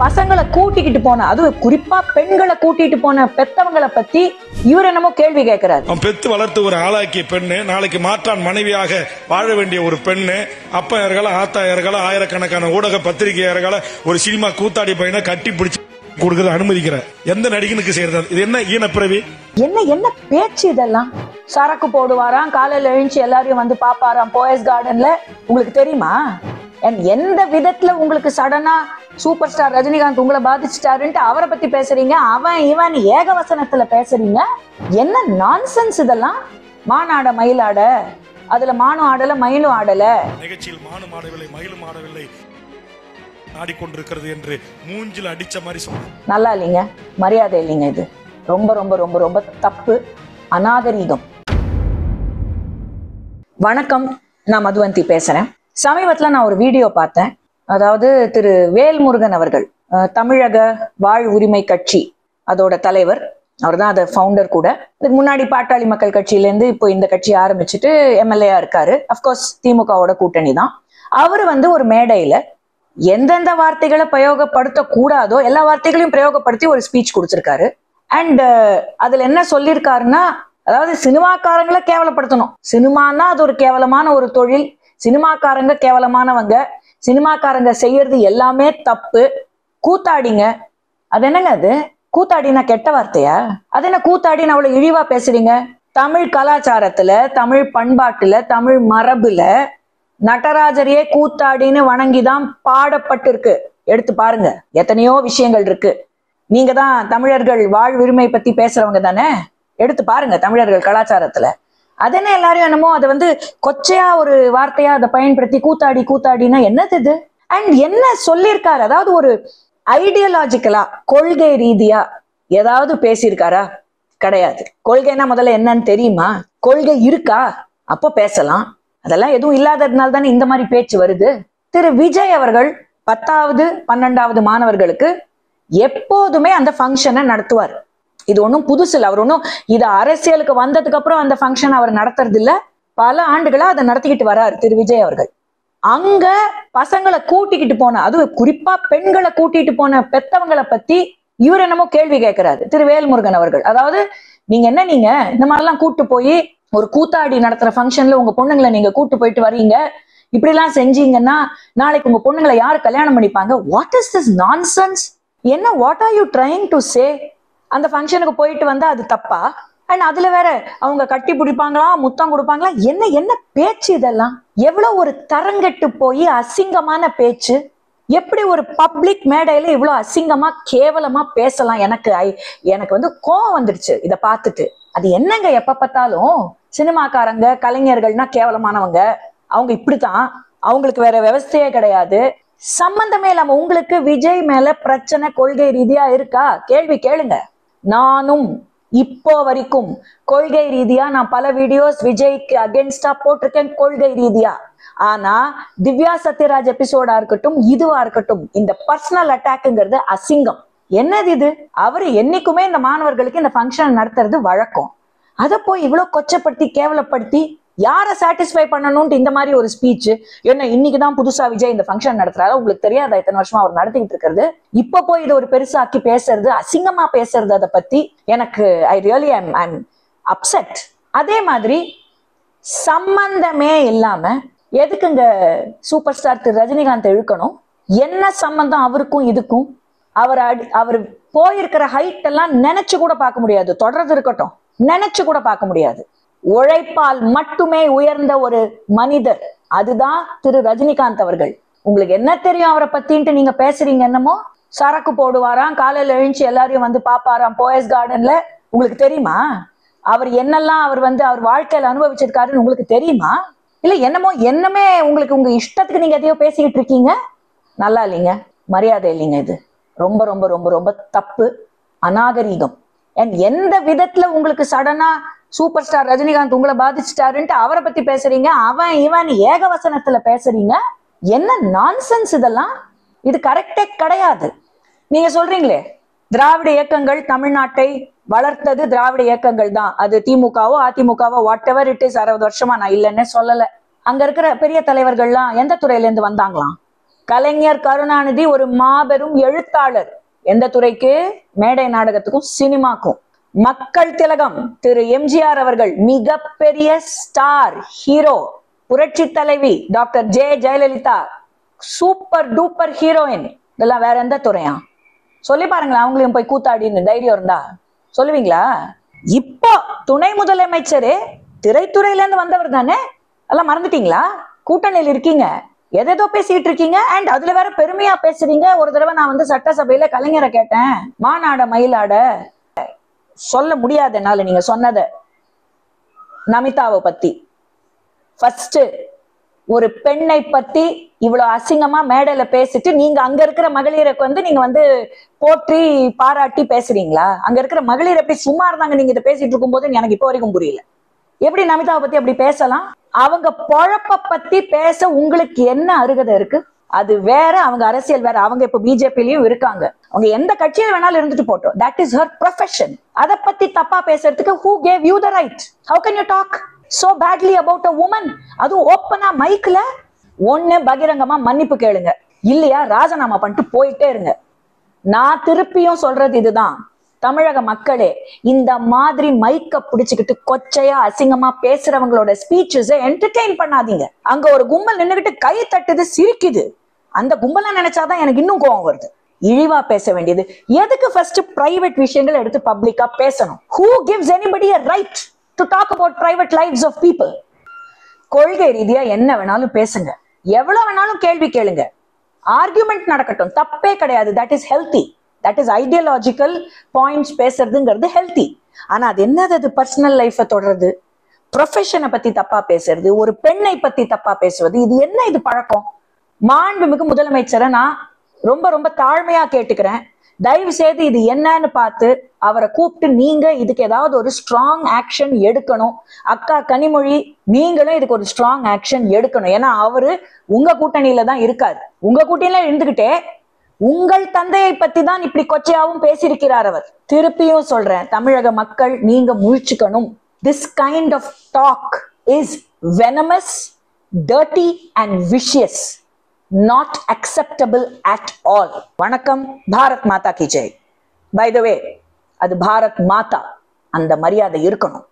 பசங்களை கூட்டிக்கிட்டு போன, அதுவும் குறிப்பா பெண்களை கூட்டிட்டு போன பெத்தவங்களை பத்தி இவர் என்னமோ கேள்வி கேட்கிறாரு. பெத்து வளர்த்து ஒரு ஆளாக்கிய பெண்ணு நாளைக்கு மாற்றான் மனைவியாக வாழ வேண்டிய ஒரு பெண்ணு, அப்பா யார்களா ஆத்தா யார்களா ஆயிரக்கணக்கான ஊடக பத்திரிகையாளர்கள ஒரு சினிமா கூத்தாடி பையனை கட்டி பிடிச்சு கொடுக்கறது அனுமதிக்கிற எந்த நடிகனுக்கு செய்யறது? இது என்ன ஈனப்பிறவி? என்ன பேச்சு இதெல்லாம்? சரக்கு போடுவாராம், காலையில எழுந்து எல்லாரையும் வந்து பாப்பாராம் போயஸ் கார்டன்ல. உங்களுக்கு தெரியுமா? எந்த விதத்துல உங்களுக்கு சடனா சூப்பர் ஸ்டார் ரஜினிகாந்த் உங்களை பாதிச்சிட்டாருன்ட்டு அவரை பத்தி பேசுறீங்க, அவன் இவன் ஏகவசனத்துல பேசுறீங்க. என்ன நான்சென்ஸ் இதெல்லாம்? மானாட மயிலாட, அதுல மானும் ஆடல மயிலும் ஆடல. நிகழ்ச்சியில் மானும் ஆடவில்லை மயிலும் ஆடவில்லை ஆடிக்கொண்டிருக்கிறது என்று மூஞ்சில் அடிச்ச மாதிரி சொல்ல நல்லா இல்லைங்க, மரியாதை இல்லைங்க. இது ரொம்ப ரொம்ப ரொம்ப ரொம்ப தப்பு, அநாகரீகம். வணக்கம், நான் மதுவந்தி பேசுறேன். சமீபத்துல நான் ஒரு வீடியோ பார்த்தேன். அதாவது திரு வேல்முருகன் அவர்கள், தமிழக வாழ் உரிமை கட்சி அதோட தலைவர், அவர் தான் அதை ஃபவுண்டர் கூட. இதுக்கு முன்னாடி பாட்டாளி மக்கள் கட்சியிலேருந்து இப்போ இந்த கட்சி ஆரம்பிச்சுட்டு எம்எல்ஏயா இருக்காரு. அப்கோர்ஸ் திமுகவோட கூட்டணி தான். அவரு ஒரு மேடையில எந்தெந்த வார்த்தைகளை பிரயோகப்படுத்த கூடாதோ எல்லா வார்த்தைகளையும் பிரயோகப்படுத்தி ஒரு ஸ்பீச் கொடுத்திருக்காரு. அண்ட் அதுல என்ன சொல்லியிருக்காருன்னா, அதாவது சினிமாக்காரங்களை கேவலப்படுத்தணும். சினிமானா அது ஒரு கேவலமான ஒரு தொழில், சினிமாக்காரங்க கேவலமானவங்க, சினிமாக்காரங்க செய்யறது எல்லாமே தப்பு, கூத்தாடிங்க. அது என்னங்க அது? கூத்தாடினா கெட்ட வார்த்தையா? அது என்ன கூத்தாடின்னு அவ்வளவு இழிவா பேசுறீங்க? தமிழ் கலாச்சாரத்துல, தமிழ் பண்பாட்டுல, தமிழ் மரபுல நடராஜரையே கூத்தாடின்னு வணங்கிதான் பாடப்பட்டிருக்கு. எடுத்து பாருங்க, எத்தனையோ விஷயங்கள் இருக்கு. நீங்க தான் தமிழர்கள் வாழ் உரிமை பத்தி பேசுறவங்க தானே, எடுத்து பாருங்க தமிழர்கள் கலாச்சாரத்துல. அதென்ன எல்லாரும் என்னமோ அதை கொச்சையா ஒரு வார்த்தையா அதை பயன்படுத்தி கூத்தாடி கூத்தாடினா என்னது இது? அண்ட் என்ன சொல்லியிருக்காரு? அதாவது ஒரு ஐடியாலஜிக்கலா, கொள்கை ரீதியா ஏதாவது பேசியிருக்காரா? கிடையாது. கொள்கைன்னா முதல்ல என்னன்னு தெரியுமா? கொள்கை இருக்கா? அப்போ பேசலாம். அதெல்லாம் எதுவும் இல்லாததுனால தானே இந்த மாதிரி பேச்சு வருது. திரு விஜய் அவர்கள் 10வது 12வது மாணவர்களுக்கு எப்போதுமே அந்த ஃபங்க்ஷனை நடத்துவார். இது ஒன்றும் புதுசு இல்லை. அவர் ஒன்றும் இது அரசியலுக்கு வந்ததுக்கு அப்புறம் அந்த ஃபங்க்ஷன் அவர் நடத்துறது இல்லை. பல ஆண்டுகளா அதை நடத்திக்கிட்டு வர்றாரு திரு விஜய் அவர்கள். அங்க பசங்களை கூட்டிக்கிட்டு போன, அதுவும் குறிப்பா பெண்களை கூட்டிட்டு போன பெத்தவங்களை பத்தி இவர் என்னமோ கேள்வி கேட்கிறாரு திரு வேல்முருகன் அவர்கள். அதாவது நீங்க இந்த மாதிரிலாம் கூட்டு போய் ஒரு கூத்தாடி நடத்துற ஃபங்க்ஷன்ல உங்க பொண்ணுங்களை நீங்க கூட்டு போயிட்டு வர்றீங்க, இப்படி எல்லாம் செஞ்சீங்கன்னா நாளைக்கு உங்க பொண்ணுங்களை யாரு கல்யாணம் பண்ணிப்பாங்க? What is this nonsense? என்ன, what are you trying to say? அந்த ஃபங்க்ஷனுக்கு போயிட்டு வந்தா அது தப்பா? அண்ட் அதுல வேற அவங்க கட்டி பிடிப்பாங்களா, முத்தம் கொடுப்பாங்களா? என்ன பேச்சு இதெல்லாம்? எவ்வளவு ஒரு தரங்கெட்டு போய் அசிங்கமான பேச்சு! எப்படி ஒரு பப்ளிக் மேடையில இவ்வளவு அசிங்கமா கேவலமா பேசலாம்? எனக்கு கோவம் வந்துடுச்சு இதை பார்த்துட்டு. அது என்னங்க, எப்ப பார்த்தாலும் சினிமாக்காரங்க கலைஞர்கள்னா கேவலமானவங்க, அவங்க இப்படித்தான், அவங்களுக்கு வேற விவசாயே கிடையாது, சம்பந்தமே இல்லாம. உங்களுக்கு விஜய் மேல பிரச்சனை கொள்கை ரீதியா இருக்கா? கேள்வி கேளுங்க. நானும் இப்போ வரைக்கும் கொள்கை ரீதியா நான் பல வீடியோஸ் விஜய்க்கு அகேன்ஸ்டா போட்டிருக்கேன், கொள்கை ரீதியா. ஆனா திவ்யா சத்யராஜ் எபிசோடா இருக்கட்டும், இதுவா இருக்கட்டும், இந்த பர்சனல் அட்டாக்குங்கிறது அசிங்கம். என்னது இது? அவரு என்னைக்குமே இந்த மாணவர்களுக்கு இந்த ஃபங்க்ஷன் நடத்துறது வழக்கம். அதை போய் இவ்வளவு கொச்சப்படுத்தி கேவலப்படுத்தி யாரை சாட்டிஸ்ஃபை பண்ணணும்ட்டு இந்த மாதிரி ஒரு ஸ்பீச். என்ன இன்னைக்குதான் புதுசா விஜய் இந்த ஃபங்க்ஷன் நடத்துறாரு? உங்களுக்கு தெரியாதா இத்தனை வருஷமா அவர் நடத்திக்கிட்டு இருக்கிறது? இப்ப போய் இதை ஒரு பெருசாக்கி பேசுறது, அசிங்கமா பேசுறது, அதை பத்தி எனக்கு ஐம் அப்செட். அதே மாதிரி சம்பந்தமே இல்லாம எதுக்குங்க சூப்பர் ஸ்டார் திரு ரஜினிகாந்த் இழுக்கணும்? என்ன சம்பந்தம் அவருக்கும் இதுக்கும்? அவர் போயிருக்கிற ஹைட் எல்லாம் நினைச்சு கூட பார்க்க முடியாது. தொடர்ந்து இருக்கட்டும், நினைச்சு கூட பார்க்க முடியாது. உழைப்பால் மட்டுமே உயர்ந்த ஒரு மனிதர், அதுதான் திரு ரஜினிகாந்த் அவர்கள். உங்களுக்கு என்ன தெரியும் அவரை பத்தின்ட்டு நீங்க பேசுறீங்க? என்னமோ சரக்கு போடுவாராம், காலையில எழுந்து எல்லாரையும் வந்து பாப்பாராம் போயஸ் கார்டன்ல. உங்களுக்கு தெரியுமா அவர் என்னெல்லாம் அவர் வாழ்க்கையில அனுபவிச்சிருக்காருன்னு உங்களுக்கு தெரியுமா? இல்ல என்னமே உங்களுக்கு உங்க இஷ்டத்துக்கு நீங்க எதையோ பேசிக்கிட்டு இருக்கீங்க. நல்லா இல்லைங்க, மரியாதை இல்லைங்க. இது ரொம்ப ரொம்ப ரொம்ப ரொம்ப தப்பு, அநாகரீகம். எந்த விதத்துல உங்களுக்கு சடனா சூப்பர் ஸ்டார் ரஜினிகாந்த் உங்களை பாதிச்சிட்டாருன்ட்டு அவரை பத்தி பேசுறீங்க, அவன் இவன் ஏகவசனத்துல பேசுறீங்க. என்ன நான்சென்ஸ் இதெல்லாம்? இது கரெக்டே கிடையாது. நீங்க சொல்றீங்களே திராவிட இயக்கங்கள் தமிழ்நாட்டை வளர்த்தது திராவிட இயக்கங்கள் தான், அது திமுகவோ அதிமுகவோ வாட் எவர் இட் இஸ், 60 வருஷமா நான் இல்லைன்னே சொல்லல. அங்க இருக்கிற பெரிய தலைவர்கள்லாம் எந்த துறையில இருந்து வந்தாங்களாம்? கலைஞர் கருணாநிதி ஒரு மாபெரும் எழுத்தாளர். எந்த துறைக்கு? மேடை நாடகத்துக்கும் சினிமாக்கும். மக்கள் திலகம் திரு எம்ஜிஆர் அவர்கள் மிகப்பெரிய ஸ்டார் ஹீரோ. புரட்சி தலைவி doctor Jayalalithaa super duper heroine. இதெல்லாம் வேற எந்த துறையா? சொல்லி பாருங்களேன். அவங்களையும் போய் கூத்தாடின்னு தைரியம் இருந்தா சொல்லுவீங்களா? இப்போ துணை முதலமைச்சரே திரைத்துறையில இருந்து வந்தவர் தானே. எல்லாம் மறந்துட்டீங்களா? கூட்டணியில் இருக்கீங்க, எதோ பேசிட்டு இருக்கீங்க. அண்ட் அதுல வேற பெருமையா பேசுறீங்க. ஒரு தடவை நான் வந்து சட்டசபையில கலைஞரை கேட்டேன், மானாட மயிலாட சொல்ல முடியாது என்னால நீங்க சொன்னத. நமிதாவை பத்தி ஃபர்ஸ்ட் ஒரு பெண்ணை பத்தி இவ்வளவு அசிங்கமா மேடையில பேசிட்டு நீங்க அங்க இருக்கிற மகளிருக்கு வந்து நீங்க வந்து போற்றி பாராட்டி பேசுறீங்களா? அங்க இருக்கிற மகளிர் எப்படி சும்மா இருந்தாங்க நீங்க இதை பேசிட்டு இருக்கும் போது எனக்கு இப்போ வரைக்கும் புரியல. எப்படி நமிதாவை பத்தி அப்படி பேசலாம்? அவங்க பொழப்ப பத்தி பேச உங்களுக்கு என்ன அருகதை இருக்கு? அது வேற, அவங்க அரசியல் வேற. அவங்க இப்ப பிஜேபிலயும் இருக்காங்க. அவங்க எந்த கட்சியில வேணாலும் இருந்துட்டு போட்டோம். That is her profession. அதை பத்தி தப்பா பேசுறதுக்கு who gave you the right? How can you talk so badly about a woman? அது ஓப்பனா மைக்ல ஒண்ணு பகிரங்கமா மன்னிப்பு கேளுங்க, இல்லையா ராஜினாமா பண்ணிட்டு போயிட்டே இருங்க. நான் திருப்பியும் சொல்றது இதுதான், தமிழக மக்களே, இந்த மாதிரி மைக்க பிடிச்சுக்கிட்டு கொச்சையா அசிங்கமா பேசுறவங்களோட ஸ்பீச்சஸ் என்டர்டெயின் பண்ணாதீங்க. அங்க ஒரு கும்பல் நின்னுகிட்டு கை தட்டுது, சிரிக்குது. அந்த கும்பலை நினைச்சாதான் எனக்கு இன்னும் கோவம் வருது. இழிவா பேச வேண்டியது எதுக்கு? ஃபர்ஸ்ட் பிரைவேட் விஷயங்கள் எடுத்து பப்ளிக்கா பேசணும். Who gives anybody a right to talk about private lives of people? கொள்கை ரீதியா என்ன வேணாலும் பேசுங்க, எவ்வளவு வேணாலும் கேள்வி கேளுங்க, ஆர்குமெண்ட் நடக்கட்டும், தப்பே கிடையாது. That is healthy. That is ideological points பேசுறதுங்கிறது ஹெல்தி. ஆனா அது என்னது? அது பர்சனல் லைஃபை தொடர்றது, ப்ரொஃபஷனை பத்தி தப்பா பேசுறது, ஒரு பெண்ணை பத்தி தப்பா பேசுவது, இது என்ன இது பழக்கம்? மாண்புமிகு முதலமைச்சரை நான் ரொம்ப ரொம்ப தாழ்மையா கேட்டுக்கிறேன், தயவு செய்து இது என்னன்னு பார்த்து அவரை கூப்பிட்டு நீங்க இதுக்கு ஏதாவது ஒரு ஸ்ட்ராங் ஆக்ஷன் எடுக்கணும். அக்கா கனிமொழி, நீங்களும் இதுக்கு ஒரு ஸ்ட்ராங் ஆக்ஷன் எடுக்கணும். ஏன்னா அவரு உங்க கூட்டணியில தான் இருக்காரு. உங்க கூட்டணியில இருந்துகிட்டே உங்கள் தந்தையை பத்தி தான் இப்படி கொச்சையாவும் பேசியிருக்கிறார் அவர். திருப்பியும் சொல்றேன், தமிழக மக்கள் நீங்க முழிச்சுக்கணும். This kind of talk is venomous, dirty and vicious. Not acceptable at all. வணக்கம். பாரத் மாதா கி ஜெய். By the way, அது பாரத் மாதா, அந்த மரியாதை இருக்கணும்.